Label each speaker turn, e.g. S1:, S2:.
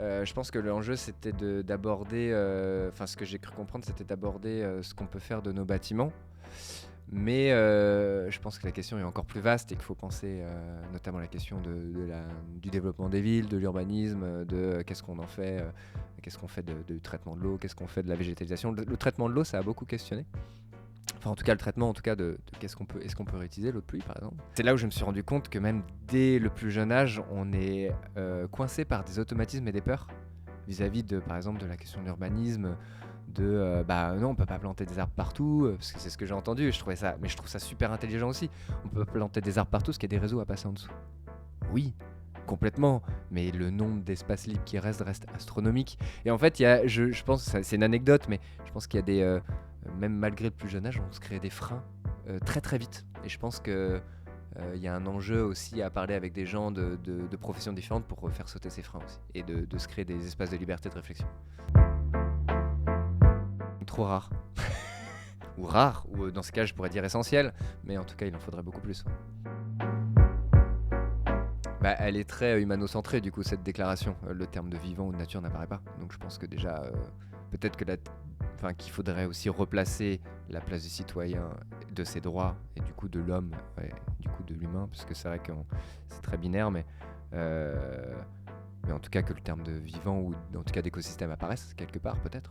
S1: Je pense que l'enjeu c'était d'aborder, enfin ce que j'ai cru comprendre c'était d'aborder ce qu'on peut faire de nos bâtiments. Mais je pense que la question est encore plus vaste et qu'il faut penser notamment la question du développement des villes, de l'urbanisme, qu'est-ce qu'on en fait, qu'est-ce qu'on fait du traitement de l'eau, qu'est-ce qu'on fait de la végétalisation. Le traitement de l'eau, ça a beaucoup questionné. Enfin, en tout cas, le traitement, en tout cas, est-ce qu'on peut réutiliser l'eau de pluie, par exemple. C'est là où je me suis rendu compte que même dès le plus jeune âge, on est coincé par des automatismes et des peurs vis-à-vis de, par exemple, de la question de l'urbanisme, bah non, on peut pas planter des arbres partout, parce que c'est ce que j'ai entendu, et mais je trouve ça super intelligent aussi. On peut planter des arbres partout, parce qu'il y a des réseaux à passer en dessous. Oui, complètement, mais le nombre d'espaces libres qui reste astronomique. Et en fait, je pense, c'est une anecdote, mais je pense qu'il y a même malgré le plus jeune âge, on se crée des freins très très vite. Et je pense que il y a un enjeu aussi à parler avec des gens de professions différentes pour faire sauter ces freins aussi, et de se créer des espaces de liberté de réflexion. Trop rare. Ou rare, ou dans ce cas je pourrais dire essentiel, mais en tout cas il en faudrait beaucoup plus. Bah, elle est très humano-centrée du coup cette déclaration. Le terme de vivant ou de nature n'apparaît pas. Donc je pense que déjà peut-être que qu'il faudrait aussi replacer la place du citoyen, de ses droits et du coup de l'homme, et du coup de l'humain, parce que c'est vrai que c'est très binaire, mais en tout cas que le terme de vivant ou en tout cas d'écosystème apparaisse quelque part peut-être.